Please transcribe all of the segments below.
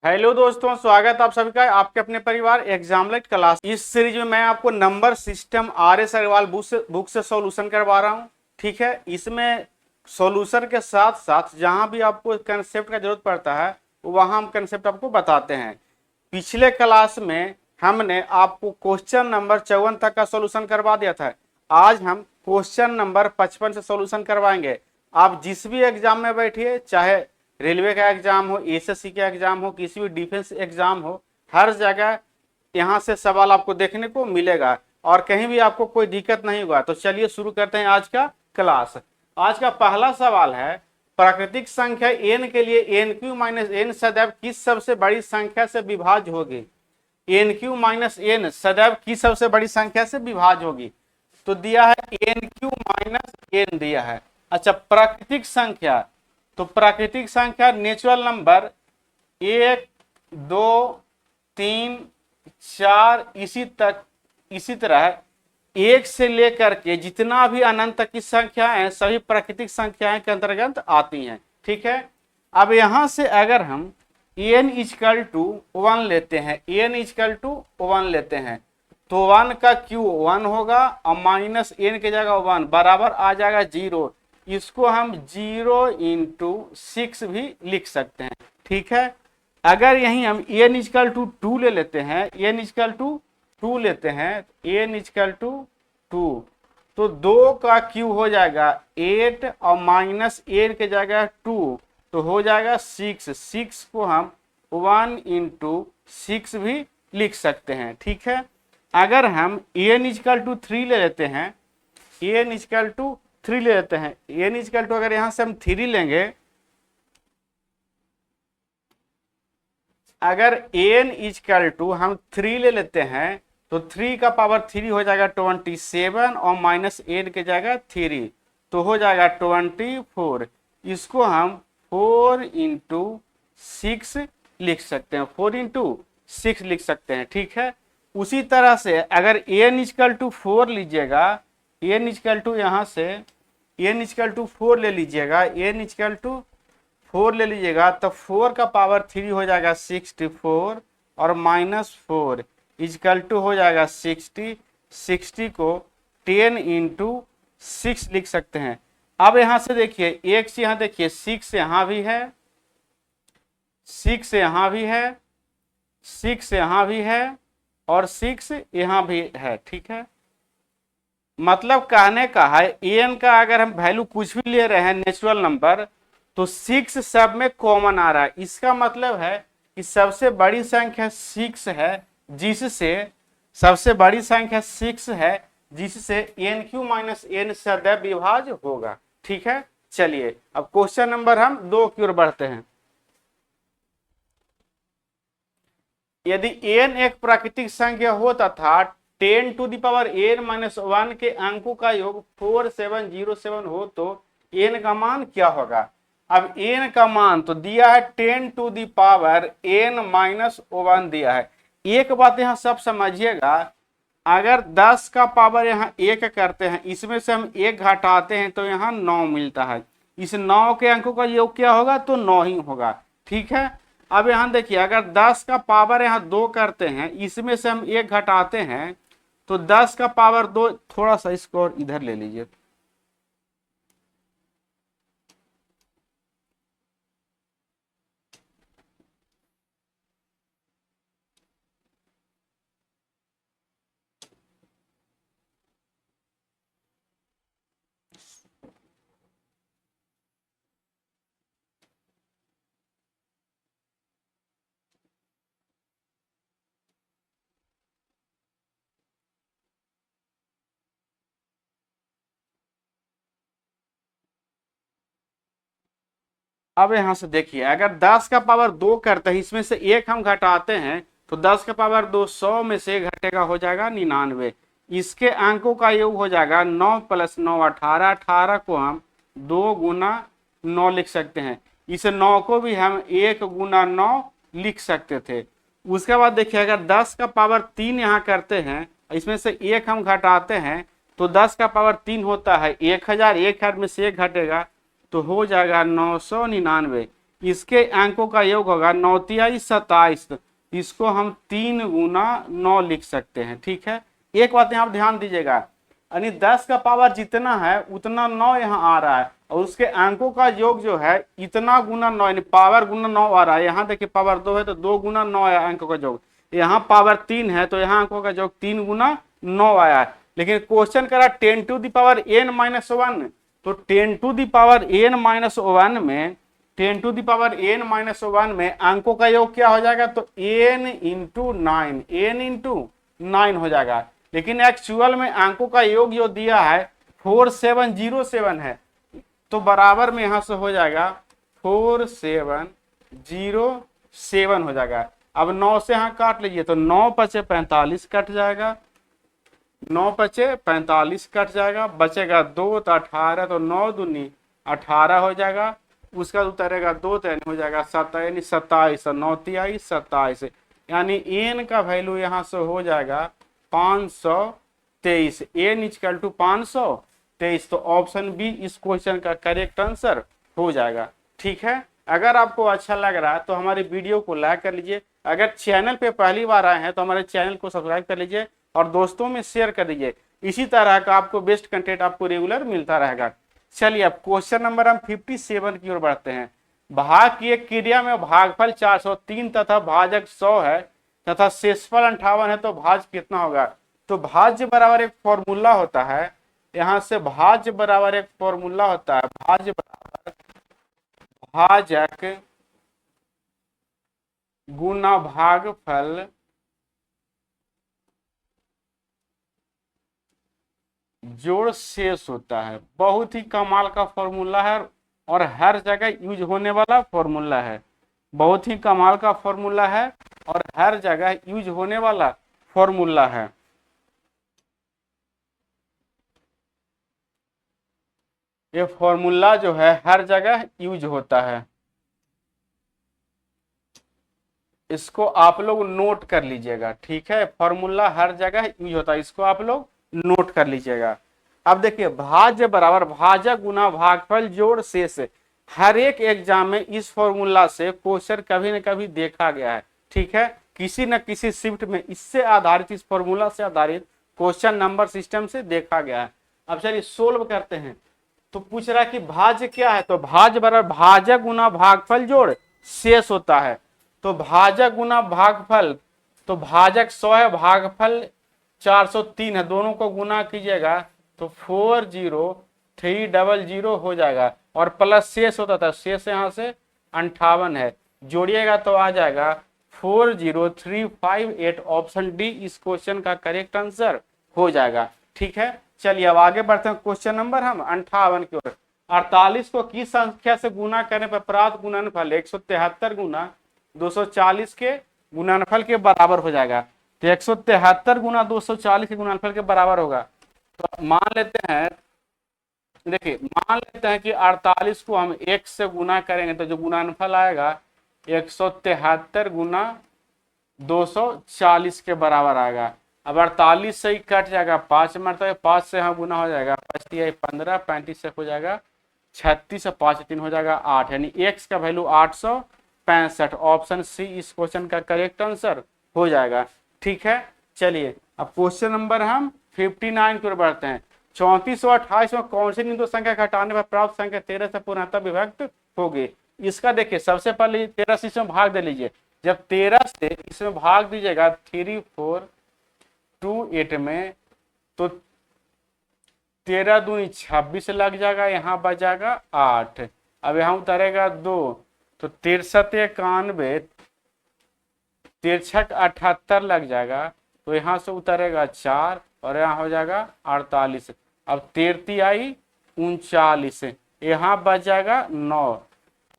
Hello दोस्तों, स्वागत आप सभी का आपके अपने परिवार एग्जामलेट क्लास। इस सीरीज में मैं आपको number system RS Agarwal book से सॉल्यूशन करवा रहा हूं। ठीक है, इसमें सॉल्यूशन के साथ साथ जहां भी आपको कंसेप्ट का जरूरत पड़ता है वहां हम कंसेप्ट आपको बताते हैं। पिछले क्लास में हमने आपको क्वेश्चन नंबर 54 तक का सॉल्यूशन करवा दिया था। आज हम क्वेश्चन नंबर 55 से सॉल्यूशन करवाएंगे। आप जिस भी एग्जाम में बैठिए, चाहे रेलवे का एग्जाम हो, एसएससी का एग्जाम हो, किसी भी डिफेंस एग्जाम हो, हर जगह यहाँ से सवाल आपको देखने को मिलेगा और कहीं भी आपको कोई दिक्कत नहीं होगा। तो चलिए शुरू करते हैं आज का क्लास। आज का पहला सवाल है, प्राकृतिक संख्या n के लिए एन क्यू माइनस एन सदैव किस सबसे बड़ी संख्या से विभाज्य होगी। एन क्यू माइनस एन सदैव किस सबसे बड़ी संख्या से विभाज्य होगी। तो दिया है एन क्यू माइनस एन दिया है। अच्छा, प्राकृतिक संख्या, तो प्राकृतिक संख्या नेचुरल नंबर 1 2 3 4 इसी तरह 1 से लेकर के जितना भी अनंत तक की संख्या है सभी प्राकृतिक संख्याएं के अंतर्गत आती हैं। ठीक है, अब यहां से अगर हम n इजकल टू 1 लेते हैं, n इजकल टू 1 लेते हैं तो 1 का क्यू 1 होगा और माइनस n की जगह 1 बराबर आ जाएगा 0। इसको हम 0 इंटू 6 भी लिख सकते हैं। ठीक है, अगर यही हम n इजकल टू 2 ले लेते हैं, n इजकल टू 2 लेते हैं, n इजकल टू 2 तो 2 का क्यू हो जाएगा 8 और माइनस n के जगह 2 तो हो जाएगा 6। 6 को हम 1 इंटू 6 भी लिख सकते हैं। ठीक है, अगर हम n इजकल टू 3 ले लेते हैं, n इजकल टू 3 ले लेते हैं, n इजकल टू अगर यहां से हम 3 लेंगे, अगर n इजकल टू हम 3 ले लेते हैं तो 3 का पावर 3 हो जाएगा 27 और माइनस n के जगह 3 तो हो जाएगा 24। इसको हम 4 इंटू 6 लिख सकते हैं, 4 इंटू 6 लिख सकते हैं। ठीक है, उसी तरह से अगर n इजकल टू 4 लीजिएगा, n इजकल टू यहां से n इजकल टू 4 ले लीजिएगा, n इजकल टू 4 ले लीजिएगा तो 4 का पावर 3 हो जाएगा 64 और माइनस 4 इजकल टू हो जाएगा 60। 60 को 10 इंटू 6 लिख सकते हैं। अब यहां से देखिए, एक से यहां देखिए 6 यहां भी है, 6 यहां भी है, 6 यहां भी है और 6 यहां भी है। ठीक है, मतलब कहने का है एन का अगर हम वैल्यू कुछ भी ले रहे हैं नेचुरल नंबर तो 6 सब में कॉमन आ रहा है। इसका मतलब है कि सबसे बड़ी संख्या 6 है, जिससे सबसे बड़ी संख्या 6 है जिससे एन क्यू माइनस एन सदैव विभाज्य होगा। ठीक है, चलिए अब क्वेश्चन नंबर हम 2 की ओर बढ़ते हैं। यदि n एक प्राकृतिक संख्या हो तथा 10 to the power n minus 1 के अंकों का योग 4707 हो तो n का मान क्या होगा। अब n का मान तो दिया है 10 to the power n minus 1 दिया है। एक बात यहाँ सब समझिएगा, अगर 10 का पावर यहाँ 1 करते हैं, इसमें से हम 1 घटाते हैं तो यहाँ 9 मिलता है। इस 9 के अंकों का योग क्या होगा तो 9 ही होगा। ठीक है, अब यहाँ देखिए, अगर 10 का पावर यहाँ 2 करते हैं, इसमें से हम 1 घटाते हैं तो 10 का पावर 2, थोड़ा सा इसको और इधर ले लीजिए। अब यहां से देखिए, अगर 10 का पावर 2 करते हैं, इसमें से 1 हम घटाते हैं तो 10 का पावर 2 100 में से घटेगा, हो जाएगा 99। इसके अंकों का योग हो जाएगा 9 प्लस 9 18। 18 को हम 2 गुना 9 लिख सकते हैं। इस 9 को भी हम 1 गुना 9 लिख सकते थे। उसके बाद देखिए, अगर 10 का पावर 3 यहाँ करते हैं, इसमें से 1 हम घटाते हैं तो 10 का पावर 3 होता है 1000। 1000 में से 1 घटेगा तो हो जाएगा 999। इसके अंकों का योग होगा 9 तिहाई 27। इसको हम 3 गुना 9 लिख सकते हैं। ठीक है, एक बात यहाँ ध्यान दीजिएगा, यानी 10 का पावर जितना है उतना 9 यहाँ आ रहा है, और उसके अंकों का योग जो है इतना गुना 9, यानी पावर गुना 9 आ रहा है। यहाँ देखिए पावर 2 है तो 2 गुना 9 है अंकों का योग, यहाँ पावर 3 है तो यहाँ अंकों का योग 3 गुना 9 आया है। लेकिन क्वेश्चन करा 10 to the power n minus 1, तो 10 to the power n minus 1 में 10 to the power n minus 1 में अंकों का योग क्या हो जाएगा, तो n इंटू 9, n इंटू 9 हो जाएगा। लेकिन एक्चुअल में अंकों का योग जो दिया है 4707 है, तो बराबर में यहां से हो जाएगा 4707 हो जाएगा। अब 9 से यहां काट लीजिए तो 9 पचे 45 कट जाएगा, 9 पचे 45 कट जाएगा, बचेगा 2 तो 18, तो 9 दूनी 18 हो जाएगा। उसका उतरेगा 2 तो हो जाएगा 27, 9 तिहाई 27, यानी n का वैल्यू यहाँ से हो जाएगा 523, n इक्वल टू 523। तो ऑप्शन बी इस क्वेश्चन का करेक्ट आंसर हो जाएगा। ठीक है, अगर आपको अच्छा लग रहा है तो हमारे वीडियो को लाइक कर लीजिए, अगर चैनल पे पहली बार आए हैं तो हमारे चैनल को सब्सक्राइब कर लीजिए और दोस्तों में शेयर कर दीजिए। इसी तरह का आपको बेस्ट कंटेंट आपको रेगुलर मिलता रहेगा। चलिए अब क्वेश्चन नंबर हम 57 की ओर बढ़ते हैं। भाग की एक क्रिया में भागफल 403 तथा भाजक 100 है तथा शेषफल 58 है, तो भाज्य कितना होगा। तो भाज्य बराबर एक फॉर्मूला होता है, यहां से भाज्य बराबर एक फॉर्मूला होता है, भाज्य बराबर भाजक गुना भागफल जोड़ शेष होता है। बहुत ही कमाल का फॉर्मूला है और हर जगह यूज होने वाला फॉर्मूला है, बहुत ही कमाल का फॉर्मूला है और हर जगह यूज होने वाला फॉर्मूला है। ये फॉर्मूला जो है हर जगह यूज होता है, इसको आप लोग नोट कर लीजिएगा। ठीक है, फॉर्मूला हर जगह यूज होता है, इसको आप लोग नोट कर लीजिएगा। अब देखिए भाज्य बराबर भाजक गुना भागफल जोड़ शेष, हर एक एग्जाम में इस फॉर्मूला से क्वेश्चन कभी न कभी देखा गया है। ठीक है, किसी न किसी शिफ्ट में इससे आधारित, इस फॉर्मूला से आधारित क्वेश्चन नंबर सिस्टम से देखा गया है। अब चलिए सोल्व करते हैं। तो पूछ रहा है कि भाज्य क्या है, तो भाज्य बराबर भाजक गुना भागफल जोड़ शेष होता है। तो भाजक गुना भागफल, तो भाजक 100 है, भागफल 403 है, दोनों को गुना कीजिएगा तो 40300 हो जाएगा, और प्लस शेष होता था, शेष यहाँ से 58 है, जोड़िएगा तो आ जाएगा 40358। ऑप्शन डी इस क्वेश्चन का करेक्ट आंसर हो जाएगा। ठीक है, चलिए अब आगे बढ़ते हैं क्वेश्चन नंबर हम 58 की ओर। 48 को किस संख्या से गुना करने पर प्राप्त गुणनफल 173 गुना 240 के गुणनफल के बराबर हो जाएगा। तो 173 गुना 240 के गुणनफल के बराबर होगा। तो मान लेते हैं, देखिए मान लेते हैं कि 48 को हम 1 से गुना करेंगे तो जो गुणनफल आएगा 173 गुना 240 के बराबर आएगा। अब 48 से ही कट जाएगा 5 मरतबा, 5 से यहाँ गुना हो जाएगा, 5 15, 35 से हो जाएगा 36 से 5 3 हो जाएगा 8, यानी x का वैल्यू 865। ऑप्शन सी इस क्वेश्चन का करेक्ट आंसर हो जाएगा। ठीक है, चलिए अब क्वेश्चन नंबर हम 59 की ओर बढ़ते हैं। 34 और 28 में कौन सी दो संख्या घटाने पर प्राप्त संख्या 13 से पूर्णतः विभक्त होगी। इसका देखिए सबसे पहले 13 से इसमें भाग दे लीजिए। जब 13 से इसमें भाग दीजिएगा 3 4 2 8 में, तो 13 दूनी 26 लग जाएगा, यहाँ बच जाएगा 8। अब यहाँ उतरेगा 2, तो 63 91 तिरछठ 78 लग जाएगा, तो यहाँ से उतरेगा 4 और यहाँ हो जाएगा 48। अब 33 आई 39, यहाँ बच जाएगा 9।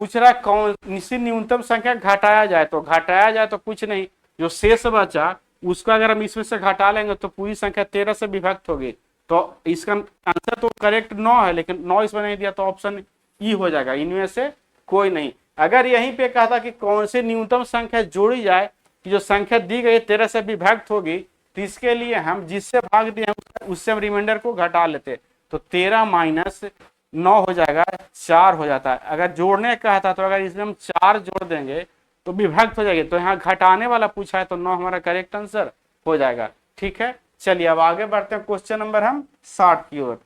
पूछ रहा कौन सी न्यूनतम संख्या घटाया जाए, तो घटाया जाए तो कुछ नहीं, जो शेष बचा उसको अगर हम इसमें से घटा लेंगे तो पूरी संख्या 13 से विभक्त होगी। तो इसका आंसर तो करेक्ट 9 है, लेकिन 9 इसमें नहीं दिया तो ऑप्शन ई हो जाएगा, इनमें से कोई नहीं। अगर यहीं पे कहा था कि कौन सी न्यूनतम संख्या जोड़ी जाए कि जो संख्या दी गई 13 से विभक्त होगी, तो इसके लिए हम जिससे भाग दिए उससे हम रिमाइंडर को घटा लेते। तो 13 माइनस 9 हो जाएगा, 4 हो जाता है। अगर जोड़ने का कहता तो अगर इसमें हम 4 जोड़ देंगे तो विभक्त हो जाएगी, तो यहाँ घटाने वाला पूछा है तो 9 हमारा करेक्ट आंसर हो जाएगा। ठीक है, चलिए अब आगे बढ़ते हैं क्वेश्चन नंबर हम 60 की ओर।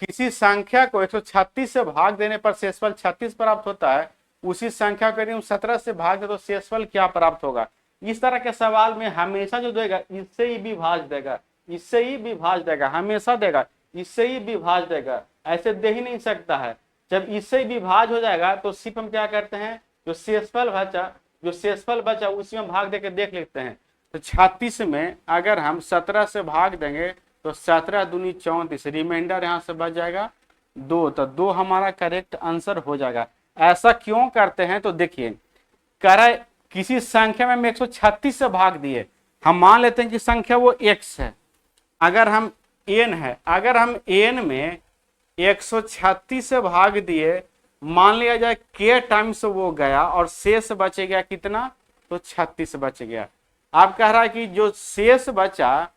किसी संख्या को 136 से भाग देने पर शेषफल 36 प्राप्त होता है, उसी संख्या को यदि हम 17 से भाग दे तो शेषफल क्या प्राप्त होगा। इस तरह के सवाल में हमेशा जो देगा इससे ही विभाज देगा, इससे ही विभाज देगा, हमेशा देगा इससे ही विभाज देगा, ऐसे दे ही नहीं सकता है। जब इससे ही विभाज हो जाएगा तो सिर्फ हम क्या करते हैं, जो शेषफल बचा उसी में भाग देकर देख लेते हैं। तो 36 में अगर हम 17 से भाग देंगे तो 17 दूनी 34, रिमाइंडर यहाँ से बच जाएगा 2, तो 2 हमारा करेक्ट आंसर हो जाएगा। ऐसा क्यों करते हैं तो देखिए, करा किसी संख्या में हम 136 से भाग दिए, हम मान लेते हैं कि संख्या वो x है, अगर हम n है, अगर हम n में 136 से भाग दिए, मान लिया जाए k टाइम्स वो गया और शेष बच गया कितना, तो 36 बच गया। आप कह रहा है कि जो शेष बचा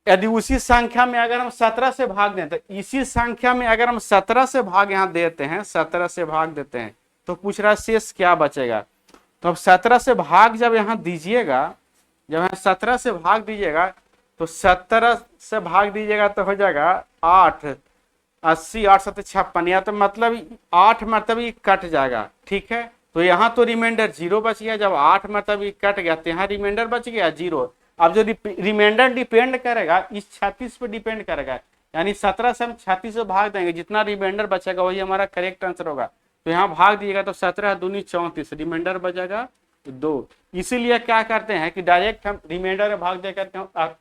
यदि उसी संख्या में अगर हम 17 से भाग दें, तो इसी संख्या में अगर हम 17 से भाग यहाँ देते हैं, 17 से भाग देते हैं तो पूछ रहा है शेष क्या बचेगा। तो अब 17 से भाग जब यहाँ दीजिएगा, जब यहाँ 17 से भाग दीजिएगा तो 17 से भाग दीजिएगा तो हो जाएगा 8, 80, 8 7 56, या तो मतलब 8 मतलब ये कट जाएगा। ठीक है, तो यहाँ तो रिमाइंडर 0 बच गया, जब 8 मतलब ये कट गया तो यहाँ रिमाइंडर बच गया 0। अब जो रिमाइंडर डिपेंड करेगा इस 36 पे डिपेंड करेगा, यानी 17 से हम 36 से भाग देंगे, जितना रिमाइंडर बचेगा वही हमारा करेक्ट आंसर होगा। तो यहाँ भाग दिएगा तो 17 दूनी 34, रिमाइंडर बचेगा 2। इसीलिए क्या करते हैं कि डायरेक्ट हम रिमाइंडर में भाग दे करके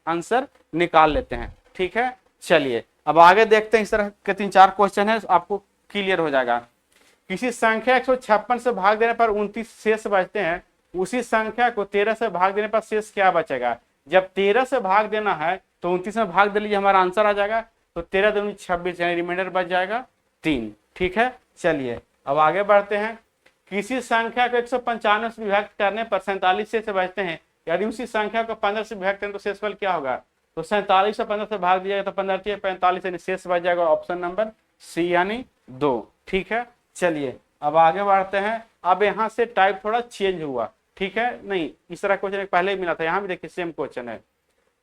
आंसर निकाल लेते हैं। ठीक है, चलिए अब आगे देखते हैं, इस तरह के 3-4 क्वेश्चन है, आपको क्लियर हो जाएगा। किसी संख्या 156 से भाग देने पर 29 शेष बचते हैं, उसी संख्या को 13 से भाग देने पर शेष क्या बचेगा। जब 13 से भाग देना है तो 29 में भाग दे लीजिए, हमारा आंसर आ जाएगा, तो 13 दूनी 26, यानी रिमाइंडर बच जाएगा 3। ठीक है, चलिए अब आगे बढ़ते हैं। किसी संख्या को 195 से विभक्त करने पर 47 शेष बचते हैं, यदि उसी संख्या को 15 से विभक्त करें तो शेषफल क्या होगा। तो 47 से 15 से भाग दिया तो 15 45, यानी शेष बच जाएगा ऑप्शन नंबर सी यानी 2। ठीक है, चलिए अब आगे बढ़ते हैं। अब यहाँ से टाइप थोड़ा चेंज हुआ, ठीक है, नहीं इस तरह क्वेश्चन पहले ही मिला था, यहाँ भी देखिए सेम क्वेश्चन है।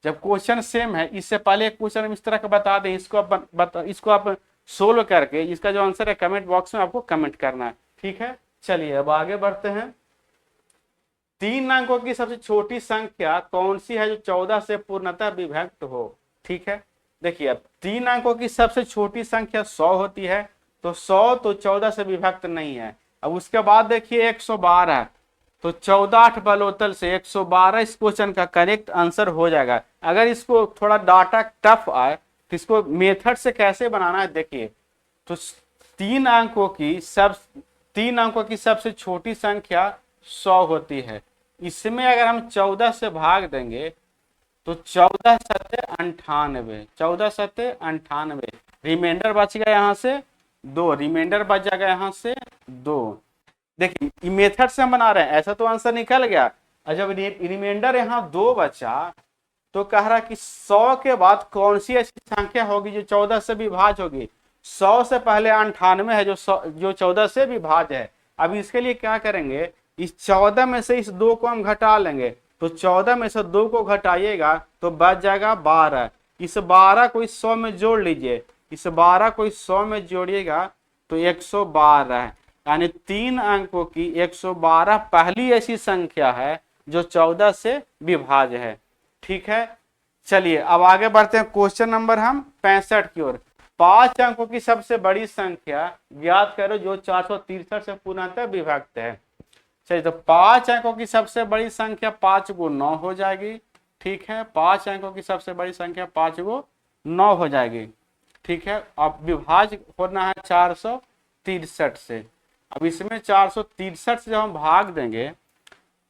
जब क्वेश्चन सेम है, इससे पहले एक क्वेश्चन हम इस तरह का बता दें, इसको आप सोल्व करके इसका जो आंसर है कमेंट बॉक्स में आपको कमेंट करना है। ठीक है, चलिए अब आगे बढ़ते हैं। 3 अंकों की सबसे छोटी संख्या कौन सी है जो 14 से पूर्णतः विभक्त हो। ठीक है, देखिए अब 3 अंकों की सबसे छोटी संख्या 100 होती है, तो 100 तो 14 से विभक्त नहीं है। अब उसके बाद देखिए 112, तो 14 8 बलोतल से 112 इस क्वेश्चन का करेक्ट आंसर हो जाएगा। अगर इसको थोड़ा डाटा टफ आए तो इसको मेथड से कैसे बनाना है देखिए। तो 3 अंकों की सबसे छोटी संख्या 100 होती है, इसमें अगर हम 14 से भाग देंगे तो 14 सत्ते 98, 14 सत्ते 98, रिमाइंडर बच गया यहाँ से 2, रिमाइंडर बच जाएगा यहाँ से 2। देखिए मेथड से हम बना रहे हैं, ऐसा तो आंसर निकल गया। और जब रिमाइंडर यहाँ 2 बचा तो कह रहा कि 100 के बाद कौन सी ऐसी संख्या होगी जो 14 से विभाज होगी। 100 से पहले 98 है जो 14 से विभाज है। अब इसके लिए क्या करेंगे, इस 14 में से इस 2 को हम घटा लेंगे, तो 14 में से 2 को घटाइएगा तो बच जाएगा 12। इस 12 को इस 100 में जोड़ लीजिए, इस 12 को इस 100 में जोड़िएगा तो 112, यानी 3 अंकों की 112 पहली ऐसी संख्या है जो 14 से विभाज्य है। ठीक है, चलिए अब आगे बढ़ते हैं क्वेश्चन नंबर हम 65 की ओर। 5 अंकों की सबसे बड़ी संख्या ज्ञात करो जो 463 से पूर्णतः विभक्त है। चलिए तो 5 अंकों की सबसे बड़ी संख्या 5 को 9 हो जाएगी। ठीक है, 5 अंकों की सबसे बड़ी संख्या 5 को 9 हो जाएगी। ठीक है, अब विभाज्य होना है 463 से। अब इसमें 463 से जब हम भाग देंगे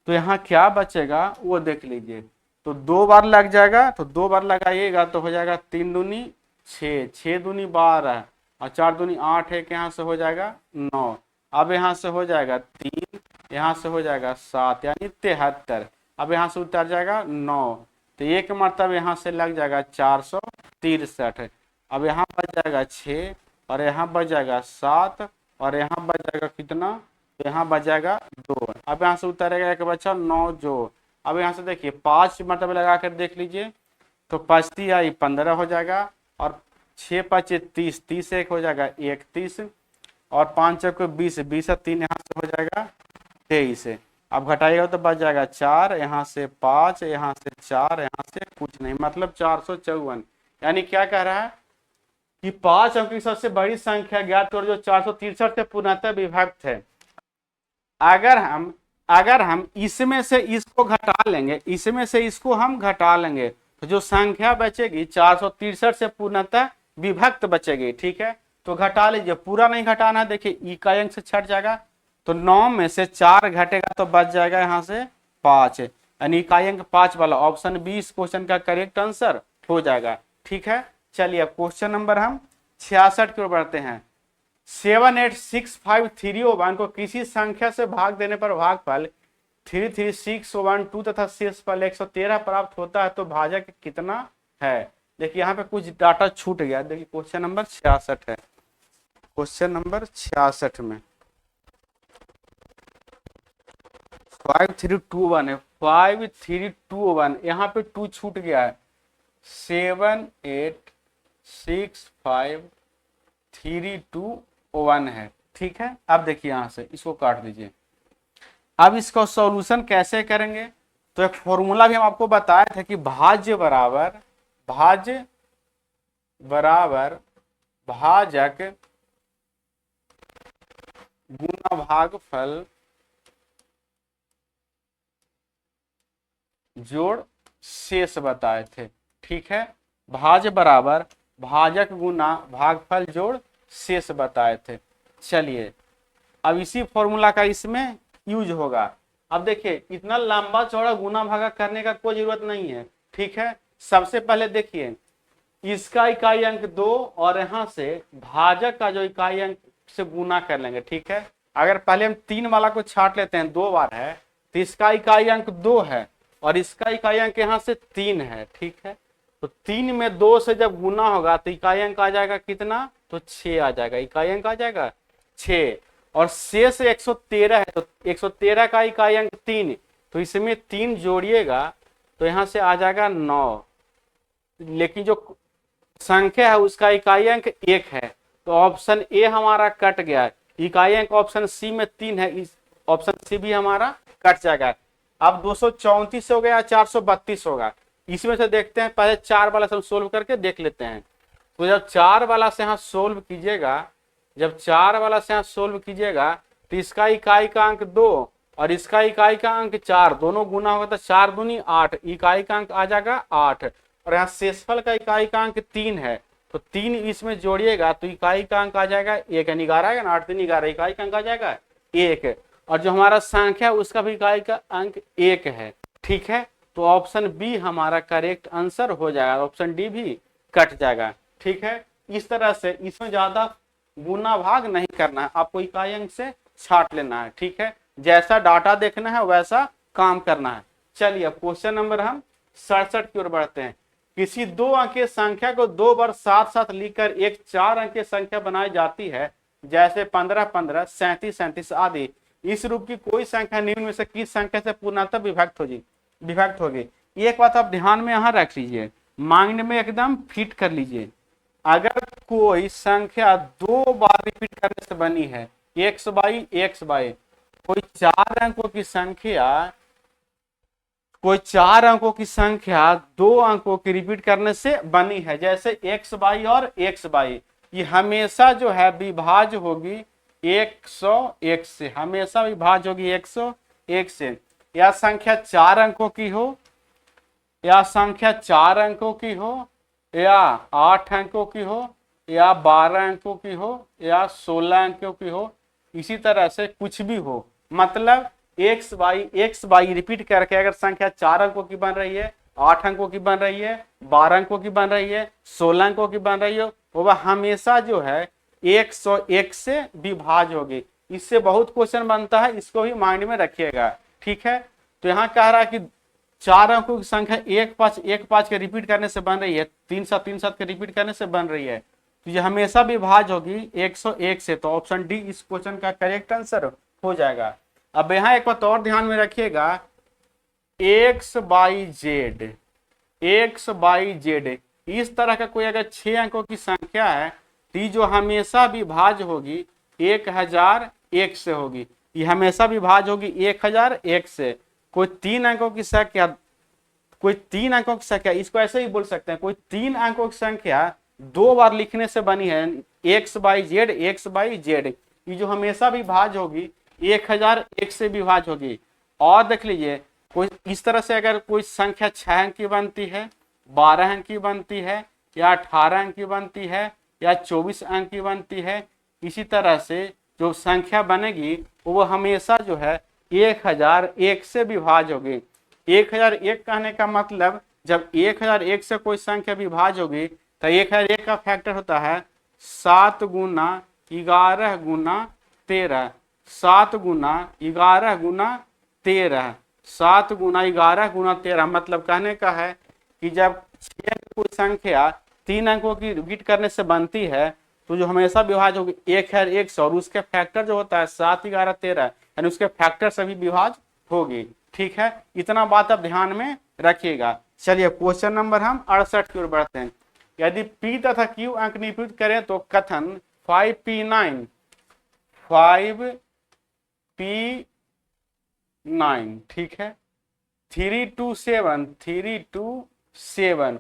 तो यहाँ क्या बचेगा वो देख लीजिए। तो 2 बार लग जाएगा, तो 2 बार लगाइएगा तो हो जाएगा 3 दूनी 6, 6 दूनी 12 और 4 दूनी 8, एक यहाँ से हो जाएगा 9। अब यहाँ से हो जाएगा 3, यहाँ से हो जाएगा 7, यानी 73। अब यहाँ से उतर जाएगा 9, तो एक मतलब यहाँ से लग जाएगा 463। अब यहाँ बच जाएगा 6 और यहाँ बच जाएगा 7 और यहाँ बच जाएगा कितना, तो यहाँ बच जाएगा 2। अब यहाँ से उतरेगा एक बचा 9 जोड़। अब यहाँ से देखिए 5 मतलब लगा कर देख लीजिए, तो 5 आई 15 हो जाएगा और 6 5 30, 30 एक हो जाएगा 31 और 5 चौके 20, 20 और 3 यहाँ से हो जाएगा 23। अब घटाइएगा तो बच जाएगा 4, यहाँ से 5, यहाँ से 4, यहाँ से कुछ नहीं, मतलब 454। यानी क्या कह रहा है कि 5 अंक की सबसे बड़ी संख्या ज्ञात करो जो 463 से पूर्णतः विभक्त है। अगर हम इसमें से इसको घटा लेंगे, इसमें से इसको हम घटा लेंगे, तो जो संख्या बचेगी 463 से पूर्णतः विभक्त बचेगी। ठीक है, तो घटा लीजिए, पूरा नहीं घटाना है। देखिए इकाई अंक से छट जाएगा, तो 9 में से 4 घटेगा तो बच जाएगा यहाँ से 5, यानी इकाई अंक 5 वाला ऑप्शन बी इस क्वेश्चन का करेक्ट आंसर हो जाएगा। ठीक है, चलिए अब क्वेश्चन नंबर हम 66 की ओर बढ़ते हैं। 7865301 को किसी संख्या से भाग देने पर भागफल 33612 तथा शेषफल 113 प्राप्त होता है, तो भाजक कितना है। देखिए यहाँ पे कुछ डाटा छूट गया। देखिए क्वेश्चन नंबर 66 है, क्वेश्चन नंबर 66 में 5321 है, 5321 यहाँ पे 2 छूट गया है। 7865321 है। ठीक है, अब देखिए यहां से इसको काट दीजिए। अब इसका सॉल्यूशन कैसे करेंगे, तो एक फॉर्मूला भी हम आपको बताए थे कि भाज्य बराबर भाजक गुना भागफल जोड़ शेष बताए थे। ठीक है, भाज्य बराबर भाजक गुना भागफल जोड़ शेष बताए थे। चलिए अब इसी फॉर्मूला का इसमें यूज होगा। अब देखिए इतना लंबा चौड़ा गुना भागा करने का कोई जरूरत नहीं है। ठीक है, सबसे पहले देखिए इसका इकाई अंक 2 और यहाँ से भाजक का जो इकाई अंक से गुना कर लेंगे। ठीक है, अगर पहले हम 3 वाला को छाट लेते हैं, 2 बार है, तो इसका इकाई अंक 2 है और इसका इकाई अंक यहाँ से 3 है। ठीक है, तो 3 में 2 से जब गुना होगा तो इकाई अंक आ जाएगा कितना, तो 6 आ जाएगा, इकाई अंक आ जाएगा 6 और शेष 113 है, तो 113 का इकाई अंक 3, तो इसमें 3 जोड़िएगा तो यहाँ से आ जाएगा 9, लेकिन जो संख्या है उसका इकाई अंक 1 है, तो ऑप्शन ए हमारा कट गया। इकाई अंक ऑप्शन सी में 3 है, इस ऑप्शन सी भी हमारा कट जाएगा। अब 234 हो गया, 432 होगा। इसमें से देखते हैं, पहले 4 वाला से हम सोल्व करके देख लेते हैं। तो जब 4 वाला से यहाँ सोल्व कीजिएगा, जब 4 वाला से यहाँ सोल्व कीजिएगा तो इसका इकाई का अंक 2 और इसका इकाई का अंक 4, दोनों गुना होगा तो 4 दूनी 8, इकाई का अंक आ जाएगा 8 और यहाँ शेषफल का इकाई का अंक 3 है, तो 3 इसमें जोड़िएगा तो इकाई का अंक आ जाएगा 1, यानी 11 आएगा ना, 8 3 11, इकाई का अंक आ जाएगा 1 और जो हमारा संख्या है उसका भी इकाई का अंक 1 है। ठीक है, तो ऑप्शन बी हमारा करेक्ट आंसर हो जाएगा, ऑप्शन डी भी कट जाएगा। ठीक है, इस तरह से इसमें ज्यादा गुना भाग नहीं करना है, आपको इकाई अंक से छाट लेना है। ठीक है, जैसा डाटा देखना है वैसा काम करना है। चलिए अब क्वेश्चन नंबर हम 67 की ओर बढ़ते हैं। किसी 2 अंकीय संख्या को 2 बार साथ साथ लिखकर एक 4 अंकीय संख्या बनाई जाती है, जैसे 15 15, 37 37 आदि। इस रूप की कोई संख्या निम्न में से किस संख्या से पूर्णतः विभक्त होगी। एक बात आप ध्यान में यहाँ रख लीजिए, माइंड में एकदम फिट कर लीजिए। अगर कोई संख्या 2 बार रिपीट करने से बनी है, x बाई कोई 4 अंकों की संख्या 2 अंकों की रिपीट करने से बनी है, जैसे x बाई और x बाई, ये हमेशा जो है विभाज्य होगी 101 से, हमेशा विभाज्य होगी 101 से। या संख्या 4 अंकों की हो, या संख्या 4 अंकों की हो, या 8 अंकों की हो, या 12 अंकों की हो, या 16 अंकों की हो, इसी तरह से कुछ भी हो, मतलब x बाई रिपीट करके अगर संख्या 4 अंकों की बन रही है, 8 अंकों की बन रही है, 12 अंकों की बन रही है, 16 अंकों की बन रही हो, वह हमेशा जो है 101 से विभाज्य होगी। इससे बहुत क्वेश्चन बनता है, इसको भी माइंड में रखिएगा। ठीक है, तो यहाँ कह रहा है कि 4 अंकों की संख्या 1 5 1 5 के रिपीट करने से बन रही है, 3 7 3 7 के रिपीट करने से बन रही है, तो ये हमेशा भी भाज्य होगी 101 से, तो ऑप्शन डी इस क्वेश्चन का करेक्ट आंसर हो जाएगा। अब यहाँ एक बात और ध्यान में रखिएगा, x by Z, x by Z इस तरह का कोई अगर 6 अंकों की संख्या है तो ये जो हमेशा भी भाज्य होगी 1001 से होगी, ये हमेशा भी भाज्य होगी 1001 से। कोई 3 अंकों की संख्या, कोई 3 अंकों की संख्या, इसको ऐसे ही बोल सकते हैं, कोई 3 अंकों की संख्या 2 बार लिखने से बनी है x by Z, x by Z, ये जो हमेशा भी भाज्य होगी 1001 से भी भाज्य होगी। और देख लीजिए, कोई इस तरह से अगर कोई संख्या 6 अंक की बनती है, 12 अंक की बनती है, या 18 अंक की बनती है, या 24 अंक की बनती है, इसी तरह से जो संख्या बनेगी वो हमेशा जो है 1001 से विभाज्य होगी। 1001 कहने का मतलब जब 1001 से कोई संख्या विभाज्य होगी तो 1001 का फैक्टर होता है 7 गुना 11 गुना 13, 7 गुना 11 गुना 13, 7 गुना 11 गुना 13, मतलब कहने का है कि जब 6 अंक कोई संख्या 3 अंकों की रिपीट करने से बनती है तो जो हमेशा विभाज्य होगी 1001 से, और उसके फैक्टर जो होता है 7 11 13, यानी उसके फैक्टर से भी विभाज्य होगी। ठीक है, इतना बात आप ध्यान में रखिएगा। चलिए क्वेश्चन नंबर हम 68 की ओर बढ़ते हैं। यदि P तथा Q अंक निरूपित करें तो कथन 5P9, 5P9, ठीक है, 327, 327,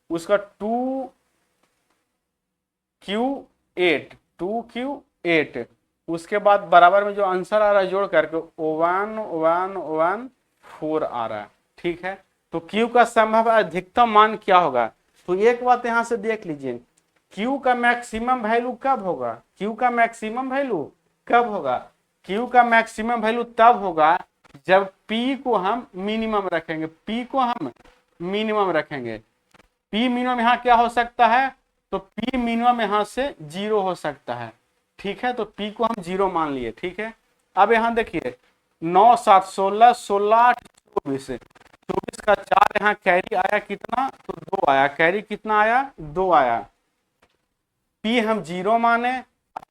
उसका 2Q8, 2Q8, उसके बाद बराबर में जो आंसर आ रहा है जोड़ करके 1114 आ रहा है। ठीक है, तो Q का संभव अधिकतम मान क्या होगा? तो एक बात यहां से देख लीजिए, Q का मैक्सिमम वैल्यू कब होगा? Q का मैक्सिमम वैल्यू कब होगा? Q का मैक्सिमम वैल्यू तब होगा जब P को हम मिनिमम रखेंगे, P को हम मिनिमम रखेंगे। P मिनिमम यहाँ क्या हो सकता है? तो P मिनिमम यहाँ से 0 हो सकता है। ठीक है, तो P को हम 0 मान लिए। ठीक है, अब यहाँ देखिए 9 7 16, 16 8 24, 24 का 4 यहाँ कैरी आया कितना? तो 2 आया। कैरी कितना आया? 2 आया। P हम 0 माने,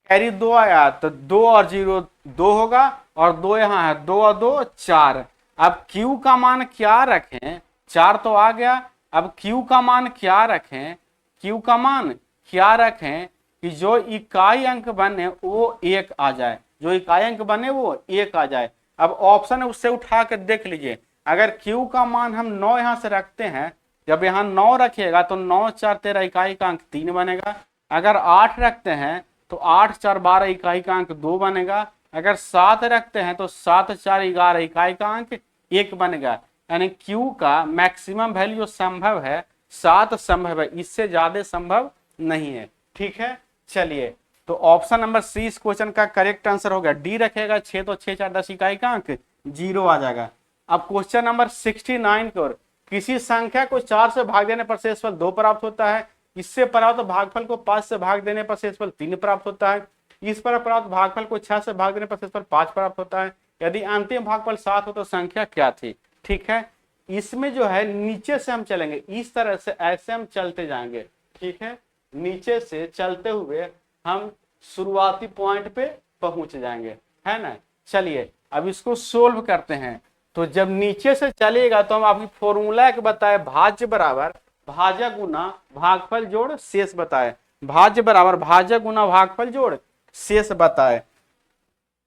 कैरी 2 आया तो 2 और 0 2 होगा, और 2 यहाँ है, 2 और 2 4। अब Q का मान क्या रखें? 4 तो आ गया। अब Q का मान क्या रखें? Q का मान क्या रखें कि जो इकाई अंक बने वो 1 आ जाए, जो इकाई अंक बने वो 1 आ जाए। अब ऑप्शन है उससे उठा कर देख लीजिए, अगर Q का मान हम 9 यहां से रखते हैं, जब यहाँ 9 रखिएगा तो 9 4 13 इकाई का अंक 3 बनेगा। अगर 8 रखते हैं तो 8 4 12 इकाई का अंक 2 बनेगा। अगर 7 रखते हैं तो 7 4 11 इकाई का अंक 1 बनेगा। यानी Q का मैक्सिमम वैल्यू संभव है 7 संभव है, इससे ज्यादा संभव नहीं है। ठीक है, चलिए तो ऑप्शन नंबर सी इस क्वेश्चन का करेक्ट आंसर होगा। डी रखेगा 6 तो 6 4 10 इकाई का अंक 0 आ जाएगा। अब क्वेश्चन नंबर 69 की ओर, किसी संख्या को 4 से भाग देने पर शेषफल 2 प्राप्त होता है, इससे प्राप्त भागफल को 5 से भाग देने पर शेषफल 3 प्राप्त होता है, इस पर प्राप्त भागफल को 6 से भाग देने पर शेषफल 5 प्राप्त होता है, यदि अंतिम भागफल 7 हो तो संख्या क्या थी? ठीक है, इसमें जो है नीचे से हम चलेंगे, इस तरह से ऐसे हम चलते जाएंगे। ठीक है, नीचे से चलते हुए हम शुरुआती पॉइंट पे पहुंच जाएंगे, है ना। चलिए अब इसको सोल्व करते हैं। तो जब नीचे से चलेगा तो हम आपकी फॉर्मूला के बताए, भाज्य बराबर भाज्य गुना भागफल जोड़ शेष बताए, भाज्य बराबर भाज्य गुना भागफल जोड़ शेष बताए।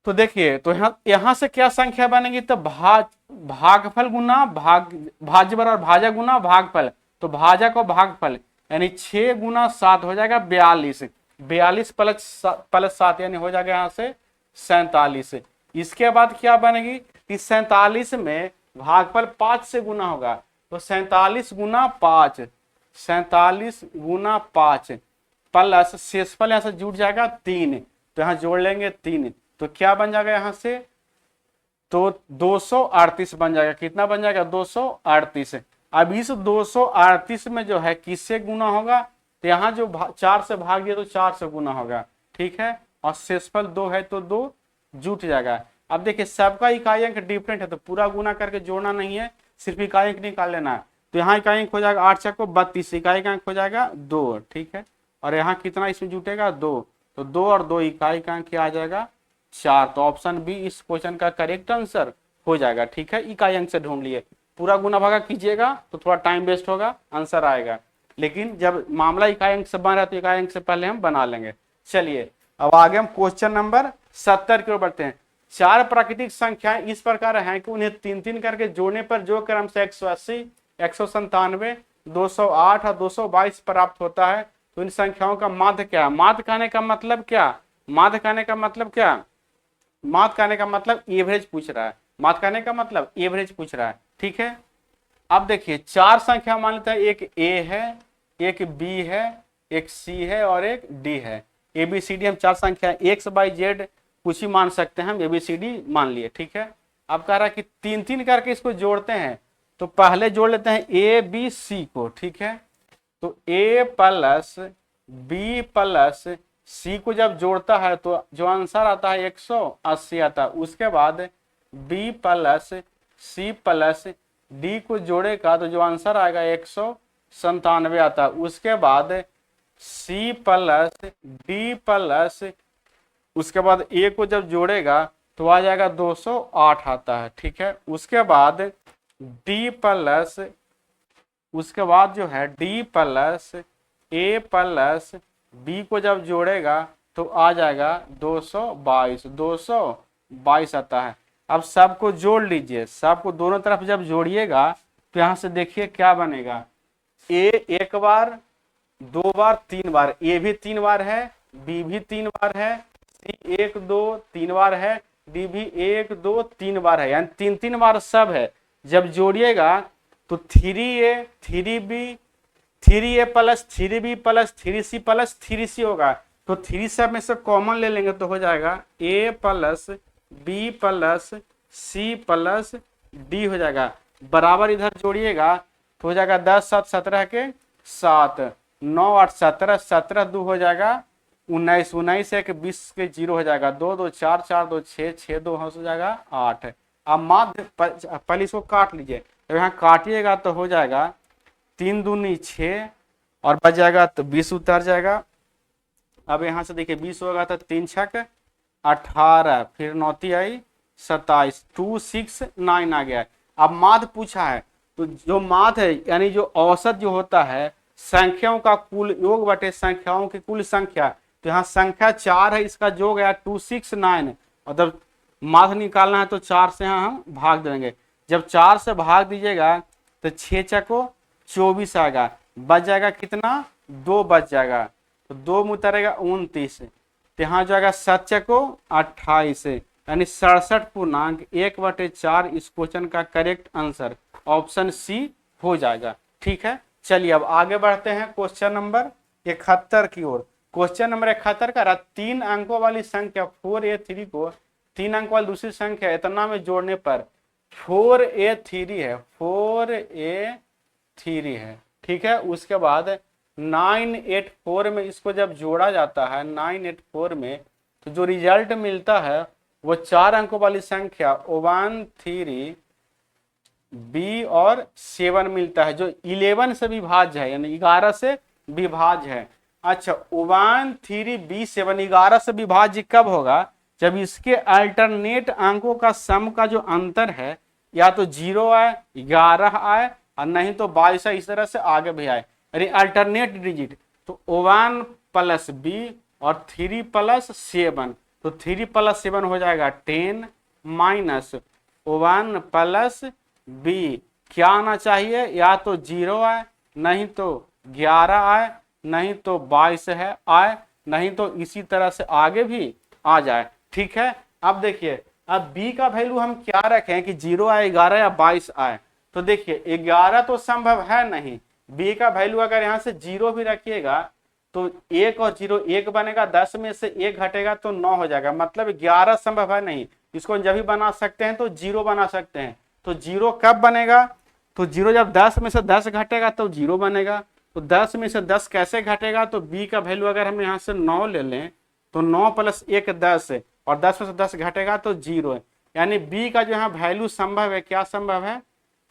तो देखिए, तो यहां से क्या संख्या बनेगी? तो भागफल गुना भाज्य बराबर भाज्य गुना भागफल, तो भाज्य को भागफल यानी 6 गुना 7 हो जाएगा 42, 42 प्लस 7 यानी हो जाएगा यहाँ से 47। इसके बाद क्या बनेगी? इस 47 में भागफल 5 से गुना होगा, तो 47 गुना 5, 47 गुना 5 प्लस शेषफल यहाँ से जुड़ जाएगा 3, तो यहाँ जोड़ लेंगे 3, तो क्या बन जाएगा यहाँ से? तो 238 बन जाएगा। कितना बन जाएगा? 238। अब इस 238 में जो है किससे गुना होगा? तो यहाँ जो 4 से भाग दिया तो 4 से गुना होगा। ठीक है, और शेषफल 2 है तो 2 जुट जाएगा। अब देखिए सबका इकाई अंक डिफरेंट है तो पूरा गुना करके जोड़ना नहीं है, सिर्फ इकाई अंक निकाल लेना है। तो यहाँ इकाई अंक हो जाएगा 8 6 को 32, इकाई का अंक हो जाएगा 2। ठीक है, और यहाँ कितना इसमें जुटेगा 2, तो 2 और 2 इकाई का अंक क्या आ जाएगा 4। तो ऑप्शन बी इस क्वेश्चन का करेक्ट आंसर हो जाएगा। ठीक है, इकाई अंक से ढूंढ लिए, पूरा गुना भागा कीजिएगा तो थोड़ा टाइम वेस्ट होगा, आंसर आएगा। लेकिन जब मामला इकाई अंक से बन रहा है तो इकाई अंक से पहले हम बना लेंगे। चलिए अब आगे हम क्वेश्चन नंबर 70 की ओर बढ़ते हैं। 4 प्राकृतिक संख्याएं इस प्रकार हैं कि उन्हें 3-3 करके जोड़ने पर जो क्रम से 180, 197, 208 और 222 प्राप्त होता है, तो इन संख्याओं का माध्य क्या है? माध्य कहने का मतलब क्या? माध्य कहने का मतलब क्या? माध्य कहने का मतलब एवरेज पूछ रहा है। माध्य कहने का मतलब एवरेज पूछ रहा है। ठीक है, अब देखिए 4 संख्या मान लेते हैं, एक ए है, एक बी है, एक सी है और एक डी है। ABCD हम 4 संख्या X Y Z कुछ ही मान सकते हैं, हम ABCD मान लिए। ठीक है, अब कह रहा है कि 3-3 करके इसको जोड़ते हैं, तो पहले जोड़ लेते हैं ABC को। ठीक है, तो A plus B plus C को जब जोड़ता है तो जो आंसर आता है 180 आता है। उसके बाद B plus C plus D को जोड़ेगा तो जो आंसर आएगा 197 आता है। उसके बाद C प्लस D प्लस उसके बाद A को जब जोड़ेगा तो आ जाएगा 208 आता है। ठीक है, उसके बाद D प्लस उसके बाद जो है D plus A plus B को जब जोड़ेगा तो आ जाएगा 222 आता है। अब सबको जोड़ लीजिए, सबको दोनों तरफ जब जोड़िएगा तो यहां से देखिए क्या बनेगा। A एक बार, 2 बार, 3 बार, A भी 3 बार है, B भी 3 बार है, C 1 2 3 बार है, D भी 1 2 3 बार है, यानी 3-3 बार सब है। जब जोड़िएगा तो 3A 3B 3A plus 3B plus 3C plus 3C होगा। तो 3 सब में से कॉमन ले लेंगे तो हो जाएगा A plus B plus C plus D हो जाएगा। बराबर इधर जोड़िएगा तो हो जाएगा 10 7 17 के 7, 9 8 17, 17 2 हो जाएगा 19, 19 1 20 के 0 हो जाएगा 2 2 4 4 2 6 6 2 हो जाएगा 8। अब माध्य पहले इसको काट लीजिए, तो यहाँ काटिएगा तो हो जाएगा 3 दूनी 6 और बच जाएगा तो 20 उतर जाएगा। अब यहाँ से देखिए 20 होगा तो 3 छक 18, फिर 9 आई 27, 2 6 9 आ गया। अब माध्य पूछा है, तो जो माध्य है यानी जो औसत जो होता है संख्याओं का कुल योग बटे संख्याओं की कुल संख्या, तो यहाँ संख्या 4 है, इसका योग गया 2 6 9, मतलब माध्य निकालना है तो 4 से यहाँ हम भाग देंगे। जब 4 से भाग दीजिएगा तो 6 चको 24 आएगा, बच जाएगा कितना 2 बच जाएगा, तो 2 में उतरेगा 29, तो यहाँ जाएगा 7 चको 28, यानी 67.1/4 इस क्वेश्चन का करेक्ट आंसर ऑप्शन सी हो जाएगा। ठीक है, चलिए अब आगे बढ़ते हैं क्वेश्चन नंबर 71 की ओर। क्वेश्चन नंबर 71 का 3 अंकों वाली संख्या 4A3 को 3 अंक वाली दूसरी संख्या इतना में जोड़ने पर 4A3 है, 4A3 है। ठीक है, उसके बाद 984 में इसको जब जोड़ा जाता है 984 में, तो जो रिजल्ट मिलता है वो 4 अंकों वाली संख्या 1 3 B और 7 मिलता है, जो 11 से विभाज्य है, यानी 11 से विभाज्य है। अच्छा 1 3 B 7 11 से विभाज्य कब होगा? जब इसके अल्टरनेट अंकों का सम का जो अंतर है या तो 0 आए, 11 आए और नहीं तो 22 आए, इस तरह से आगे भी आए, यानी अल्टरनेट डिजिट। तो 1 प्लस B और 3 प्लस 7, तो 3 प्लस 7 हो जाएगा 10 माइनस 1 प्लस B, क्या आना चाहिए? या तो 0 आए, नहीं तो 11 आए, नहीं तो 22 है आए, नहीं तो इसी तरह से आगे भी आ जाए। ठीक है, अब देखिए अब B का वैल्यू हम क्या रखें कि 0 आए, 11 या 22 आए, तो देखिए 11 तो संभव है नहीं। B का वैल्यू अगर यहाँ से 0 भी रखिएगा तो 1 और 0 1 बनेगा, 10 में से 1 घटेगा तो 9 हो जाएगा, मतलब 11 संभव है नहीं। इसको जब भी बना सकते हैं तो 0 बना सकते हैं। तो 0 कब बनेगा? तो 0 जब 10 में से 10 घटेगा तो 0 बनेगा। तो 10 में से 10 कैसे घटेगा? तो B का वैल्यू अगर हम यहाँ से 9 ले लें तो 9 प्लस 1 10 है, और 10 में से 10 घटेगा तो 0 है, यानी B का जो यहाँ वैल्यू संभव है, क्या संभव है?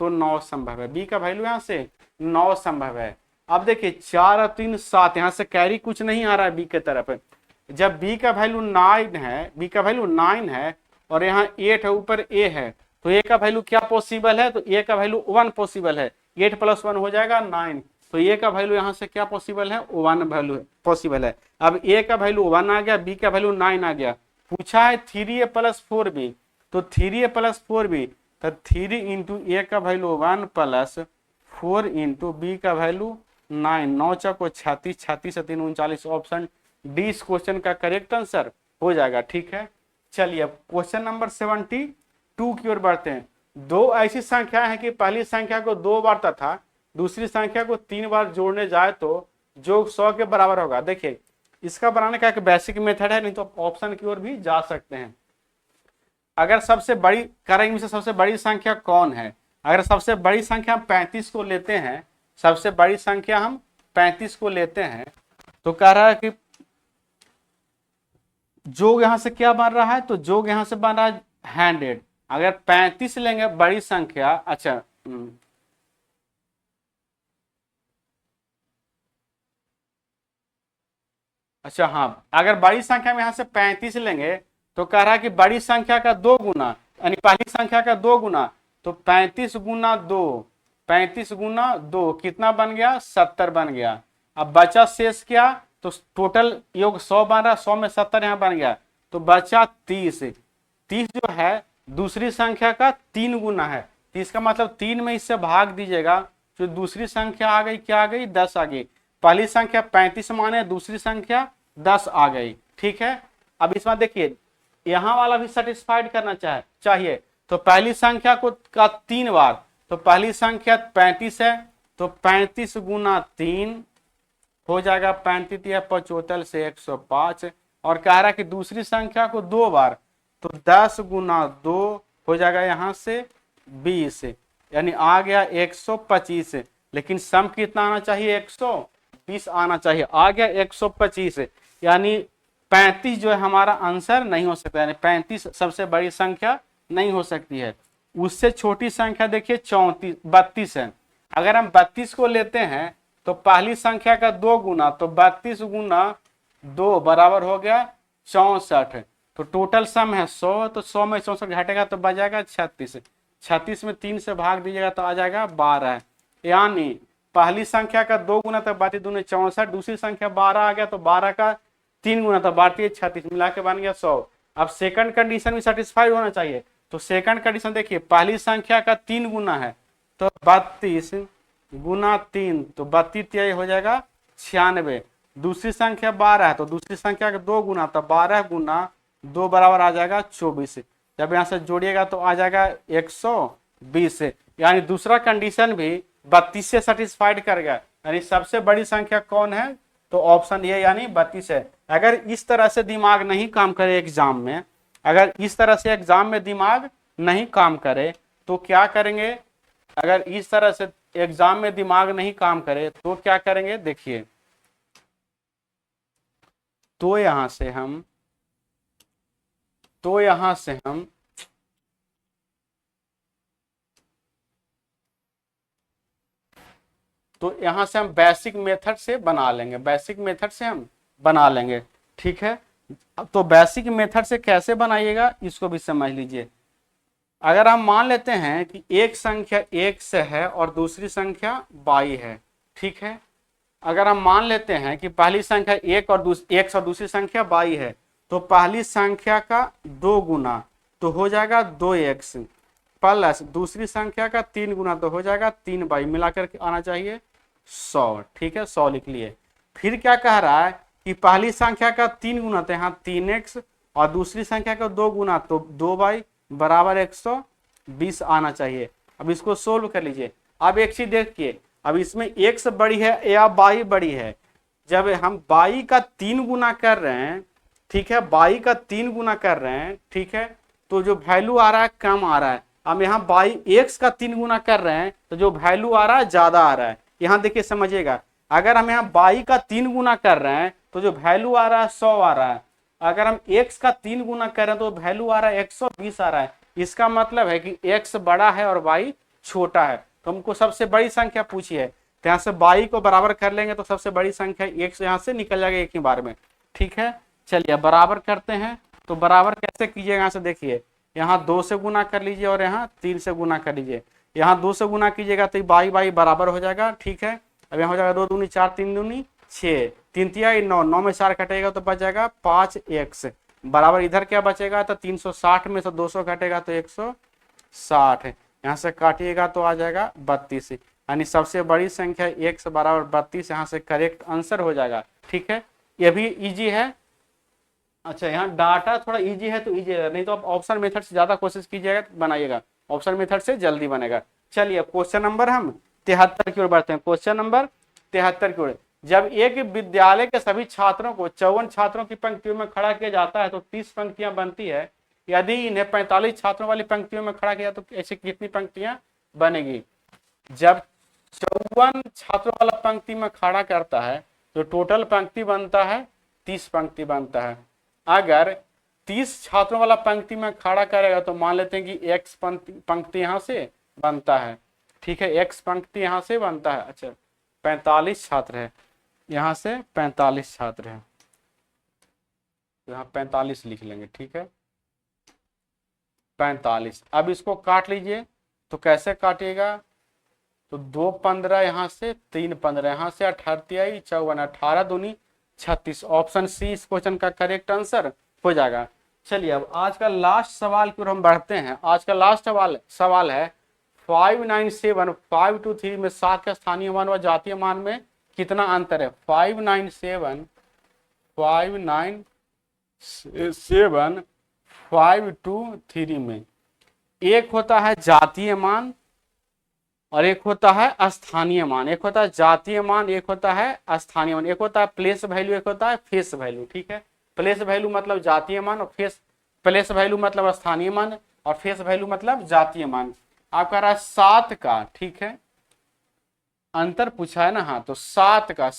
तो 9 संभव है। B का वैल्यू यहाँ से 9 संभव है। अब देखिए 4 और 3 7, यहां से कैरी कुछ नहीं आ रहा है बी के तरफ। जब बी का वैल्यू 9 है, बी का वैल्यू 9 है और यहाँ 8 है, ऊपर ए है, तो ए का वैल्यू क्या पॉसिबल है, तो ए का वैल्यू 1 पॉसिबल है। 8 + 1 हो जाएगा 9, तो ए का वैल्यू यहाँ से क्या पॉसिबल है, 1 वैल्यू पॉसिबल है। अब ए का वैल्यू 1 आ गया, बी का वैल्यू 9 आ गया। पूछा है 3a + 4b, तो 3a + 4b, तो 3 इंटू ए का वैल्यू 1 + 4 इंटू बी का वैल्यू 9, 9 चौको 36, 36 से 3 39, ऑप्शन डी इस क्वेश्चन का करेक्ट आंसर हो जाएगा। ठीक है, चलिए अब क्वेश्चन नंबर 72 की ओर बढ़ते हैं। दो ऐसी संख्या है कि पहली संख्या को 2 बार तथा दूसरी संख्या को 3 बार जोड़ने जाए तो जो 100 के बराबर होगा। देखिए इसका बनाने का एक बेसिक मेथड है, नहीं तो ऑप्शन की ओर भी जा सकते हैं। अगर सबसे बड़ी करेंगे से सबसे बड़ी संख्या कौन है, अगर सबसे बड़ी संख्या हम 35 को लेते हैं, सबसे बड़ी संख्या हम 35 को लेते हैं, तो कह रहा है कि जोग यहां से क्या बन रहा है, तो जोग यहां से बन रहा है 100। अगर 35 लेंगे बड़ी संख्या, अच्छा अच्छा हाँ, अगर बड़ी संख्या में यहां से 35 लेंगे तो कह रहा है कि बड़ी संख्या का 2 गुना, यानी पहली संख्या का 2 गुना, तो 35 गुना 2, 35 गुना 2 कितना बन गया, 70 बन गया। अब बचा शेष क्या, तो टोटल योग 100 बन रहा, 100 में 70 यहाँ बन गया, तो बचा 30। 30 जो है दूसरी संख्या का 3 गुना है, 30 का मतलब 3 में इससे भाग दीजिएगा, जो दूसरी संख्या आ गई क्या आ गई, 10 आ गई। पहली संख्या 35 माने, दूसरी संख्या 10 आ गई। ठीक है, अब इसमें देखिए यहां वाला भी सेटिस्फाइड करना चाहिए, तो पहली संख्या को का 3 बार, तो पहली संख्या 35 है, तो 35 गुना 3 हो जाएगा, 35 या 75 से 105। और कह रहा है कि दूसरी संख्या को 2 बार, तो 10 गुना 2 हो जाएगा यहां से 20, यानी आ गया 125। लेकिन सम कितना आना चाहिए, 120 आना चाहिए, आ गया 125, यानी 35 जो है हमारा आंसर नहीं हो सकता, यानी 35 सबसे बड़ी संख्या नहीं हो सकती है। उससे छोटी संख्या देखिए 32 है। अगर हम 32 को लेते हैं तो पहली संख्या का 2 गुना, तो 32 गुना 2 बराबर हो गया 64, तो टोटल सम है 100, तो 100 में 64 घटेगा तो बच 36, 36 में 3 से भाग दीजिएगा तो आ जाएगा 12। यानी पहली संख्या का 2 गुना तो 32 दूनी 64, दूसरी संख्या 12 आ गया, तो 12 का 3 गुना तो 32 36, मिला के बन गया 100। अब सेकंड कंडीशन भी सेटिस्फाइड होना चाहिए, तो सेकंड कंडीशन देखिए पहली संख्या का 3 गुना है, तो 32 गुना 3, तो 32 हो जाएगा 96। दूसरी संख्या 12 है, तो दूसरी संख्या का 2 गुना, तो 12 गुना 2 बराबर आ जाएगा 24। जब यहां से जोड़िएगा तो आ जाएगा 120, यानी दूसरा कंडीशन भी 32 से सेटिस्फाइड कर गया, यानी सबसे बड़ी संख्या कौन है, तो ऑप्शन ए यानी 32 है। अगर इस तरह से दिमाग नहीं काम करे एग्जाम में, अगर इस तरह से एग्जाम में दिमाग नहीं काम करे तो क्या करेंगे, अगर इस तरह से एग्जाम में दिमाग नहीं काम करे तो क्या करेंगे, देखिए तो यहां से हम बेसिक मेथड से बना लेंगे, बेसिक मेथड से हम बना लेंगे। ठीक है, तो बेसिक मेथड से कैसे बनाइएगा इसको भी समझ लीजिए। अगर हम मान लेते हैं कि एक संख्या x है और दूसरी संख्या y है, ठीक है, अगर हम मान लेते हैं कि पहली संख्या x और दूसरी संख्या y है, तो पहली संख्या का 2 गुना तो हो जाएगा 2x प्लस दूसरी संख्या का 3 गुना तो हो जाएगा 3y, मिलाकर के आना चाहिए 100। ठीक है, 100 लिख लिए। फिर क्या कह रहा है कि पहली संख्या का 3 गुना तो यहाँ 3x और दूसरी संख्या का 2 गुना तो 2y बराबर 120 आना चाहिए। अब इसको सोल्व कर लीजिए। अब एक चीज देखिए, अब इसमें x बड़ी है या y बड़ी है, जब हम y का 3 गुना कर रहे हैं, ठीक है, y का 3 गुना कर रहे हैं, ठीक है, तो जो वैल्यू आ रहा है कम आ रहा है। हम यहाँ x का 3 गुना कर रहे हैं तो जो वैल्यू आ रहा है ज्यादा आ रहा है। यहाँ देखिए समझिएगा, अगर हम यहाँ y का 3 गुना कर रहे हैं तो जो वैल्यू आ रहा है 100 आ रहा है, अगर हम x का 3 गुना कर रहे हैं तो वैल्यू आ रहा है 120 आ रहा है। इसका मतलब है कि x बड़ा है और y छोटा है, तो हमको सबसे बड़ी संख्या पूछी है, तो यहाँ से 22 को बराबर कर लेंगे तो सबसे बड़ी संख्या 1 से यहाँ से निकल जाएगा एक ही बार में। ठीक है, चलिए बराबर करते हैं। तो बराबर कैसे कीजिएगा, यहाँ से देखिए, यहाँ 2 से गुना कर लीजिए और यहाँ 3 से गुना कर लीजिए। यहाँ 2 से गुना कीजिएगा तो 22 बराबर हो जाएगा। ठीक है, अब यहाँ हो जाएगा 2 दूनी 4, 3 दूनी 6, 3 तिया 9, 9 में 4 कटेगा तो बच जाएगा 5x बराबर। इधर क्या बचेगा, तो 360 में से 200 घटेगा तो 160 है। यहाँ से काटिएगा तो आ जाएगा 32, यानी सबसे बड़ी संख्या x बराबर 32 यहाँ से करेक्ट आंसर हो जाएगा। ठीक है, ये भी इजी है। अच्छा, यहाँ डाटा थोड़ा इजी है तो इजी है, नहीं तो आप ऑप्शन मेथड से ज्यादा कोशिश कीजिएगा बनाइएगा, ऑप्शन मेथड से जल्दी बनेगा। चलिए क्वेश्चन नंबर हम 73 की ओर बढ़ते हैं। क्वेश्चन नंबर 73 की ओर, जब एक विद्यालय के सभी छात्रों को 54 छात्रों की पंक्तियों में खड़ा किया जाता है तो 30 पंक्तियां बनती है। यदि इन्हें 45 छात्रों वाली पंक्तियों में खड़ा किया तो ऐसे कितनी पंक्तियां बनेगी। जब 54 छात्रों वाला पंक्ति में खड़ा करता है तो टोटल पंक्ति बनता है 30 पंक्ति बनता है। अगर 30 छात्रों वाला पंक्ति में खड़ा करेगा तो मान लेते हैं कि x पंक्ति यहां से बनता है। ठीक है, x पंक्ति यहां से बनता है। अच्छा, 45 छात्र है, यहां से 45 छात्र है, यहाँ 45 लिख लेंगे। ठीक है, 45। अब इसको काट लीजिए, तो कैसे काटिएगा, तो 2 15 यहाँ से 3 15 यहाँ से 18 54, 18 दूनी 36। ऑप्शन सी इस क्वेश्चन का करेक्ट आंसर हो जाएगा। चलिए अब आज का लास्ट सवाल की ओर हम बढ़ते हैं। आज का लास्ट सवाल है 597 523 में 7 का स्थानीय मान व जातीय मान में कितना अंतर है। 597 523 में एक होता है जातीय मान और एक होता है स्थानीय मान। एक होता है जातीय मान, एक होता है स्थानीय मान। एक होता है प्लेस वैल्यू, एक होता है फेस वैल्यू। ठीक है, प्लेस वैल्यू मतलब जातीय मान और प्लेस वैल्यू मतलब स्थानीय मान और फेस वैल्यू मतलब जातीय मान। आप कह रहा है 7 का, ठीक है, अंतर पूछा है ना। हाँ, तो 7 का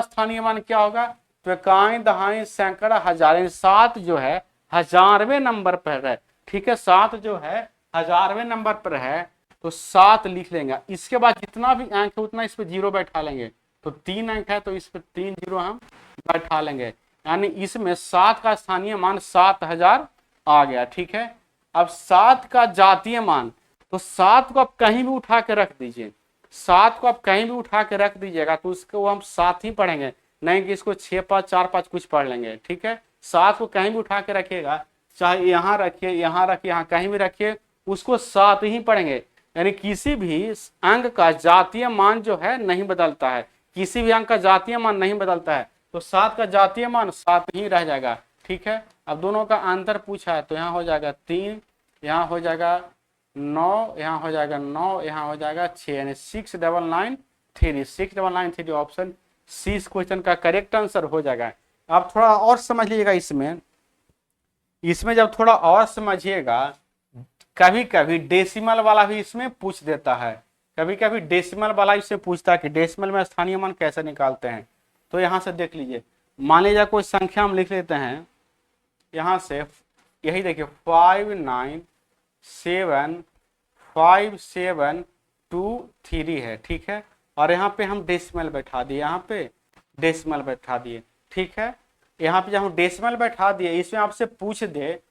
स्थानीय मान क्या होगा, तो इकाई दहाई सैकड़ा हजार। 7 जो है 1000वें नंबर पर है। ठीक है, 7 जो है 1000वें नंबर पर है तो 7 लिख लेंगे। इसके बाद जितना भी अंक है उतना इस पे 0 बैठा लेंगे। तो 3 अंक है तो इस पे 3 0 हम बैठा लेंगे, यानी इसमें 7 का स्थानीय मान 7000 आ गया। ठीक है, अब 7 का जातीय मान, तो 7 को आप कहीं भी उठा के रख दीजिए। 7 को आप कहीं भी उठा के रख दीजिएगा तो उसको हम 7 ही पढ़ेंगे, नहीं कि इसको 6 5 4 5 कुछ पढ़ लेंगे। ठीक है, 7 को कहीं भी उठा के रखिएगा, चाहे यहाँ रखिए, यहाँ रखिए, यहाँ कहीं भी रखिए, उसको 7 ही पढ़ेंगे। यानी किसी भी अंक का जातीय मान जो है नहीं बदलता है, किसी भी अंक का जातीय मान नहीं बदलता है, तो 7 का जातीय मान 7 ही रह जाएगा। ठीक है, अब दोनों का अंतर पूछा है तो यहाँ हो जाएगा 3, यहाँ हो जाएगा 9, यहाँ हो जाएगा 9, यहाँ हो जाएगा 6, यानी 6993 ऑप्शन सी इस क्वेश्चन का करेक्ट आंसर हो जाएगा। आप थोड़ा और समझ लीजिएगा, इसमें जब थोड़ा और समझिएगा, कभी कभी डेसिमल वाला भी इसमें पूछ देता है। कभी कभी डेसिमल वाला इससे पूछता है कि डेसिमल में स्थानीय मान कैसे निकालते हैं। तो यहाँ से देख लीजिए, मान लीजिए कोई संख्या हम लिख लेते हैं, यहाँ से यही देखिए 5975723 है। ठीक है, और यहाँ पे हम डेसिमल बैठा दिए, यहाँ पे डेसिमल बैठा दिए। ठीक है, यहाँ पे जब हम डेसिमल बैठा दिए, इसमें आपसे पूछ दे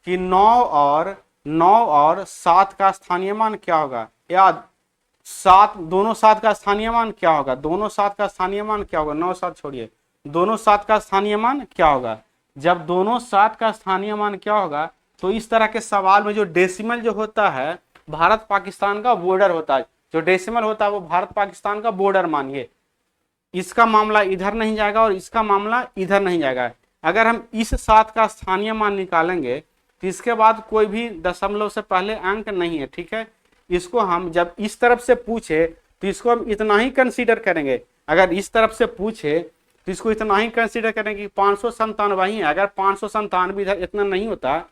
कि 9 और 7 का स्थानीय मान क्या होगा, या 7 दोनों 7 का स्थानीय मान क्या होगा, दोनों 7 का स्थानीय मान क्या होगा, 9 7 छोड़िए, दोनों 7 का स्थानीय मान क्या होगा। जब दोनों 7 का स्थानीय मान क्या होगा, तो इस तरह के सवाल में जो डेसिमल जो होता है भारत पाकिस्तान का बॉर्डर होता है, जो डेसिमल होता है वो भारत पाकिस्तान का बॉर्डर मानिए। इसका मामला इधर नहीं जाएगा और इसका मामला इधर नहीं जाएगा। अगर हम इस 7 का स्थानीय मान निकालेंगे तो इसके बाद कोई भी दशमलव से पहले अंक नहीं है। ठीक है, इसको हम जब इस तरफ से पूछे तो इसको हम इतना ही कंसीडर करेंगे। अगर इस तरफ से पूछे तो इसको इतना ही कंसीडर करेंगे कि 597 ही है। अगर 597 इधर इतना नहीं होता,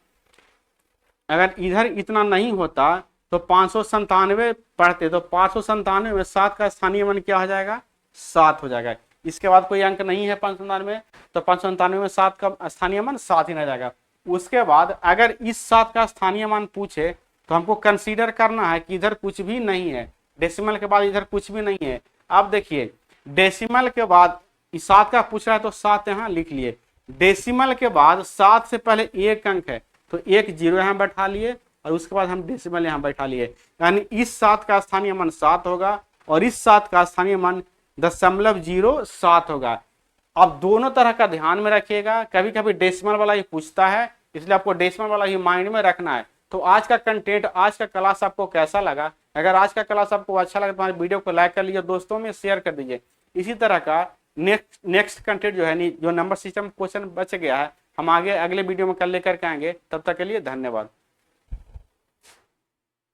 अगर इधर इतना नहीं होता तो 597 पढ़ते, तो 597 में 7 का स्थानीय मान क्या हो जाएगा, 7 हो जाएगा। इसके बाद कोई अंक नहीं है 597 में, तो 597 में 7 का स्थानीय मान 7 ही रह जाएगा। उसके बाद अगर इस 7 का स्थानीय मान पूछे तो हमको कंसीडर करना है कि इधर कुछ भी नहीं है, डेसिमल के बाद इधर कुछ भी नहीं है, अब देखिए डेसिमल के बाद 7 का पूछ रहा है तो 7 यहाँ लिख लिए। डेसिमल के बाद 7 से पहले एक अंक है तो एक जीरो यहाँ बैठा लिए और उसके बाद हम डेसिमल यहाँ बैठा लिए, यानी इस 7 का स्थानीय मान 7 होगा और इस 7 का स्थानीय मान 0.07 होगा। अब दोनों तरह का ध्यान में रखिएगा, कभी कभी डेसिमल वाला ही पूछता है, इसलिए आपको डेसिमल वाला ही माइंड में रखना है। तो आज का कंटेंट, आज का क्लास आपको कैसा लगा? अगर आज का क्लास आपको अच्छा लगा तो हमारे वीडियो को लाइक कर लीजिए, दोस्तों में शेयर कर दीजिए। इसी तरह का नेक्स्ट कंटेंट जो है, जो नंबर सिस्टम क्वेश्चन बच गया है, हम आगे अगले वीडियो में कल लेकर के आएंगे। तब तक के लिए धन्यवाद।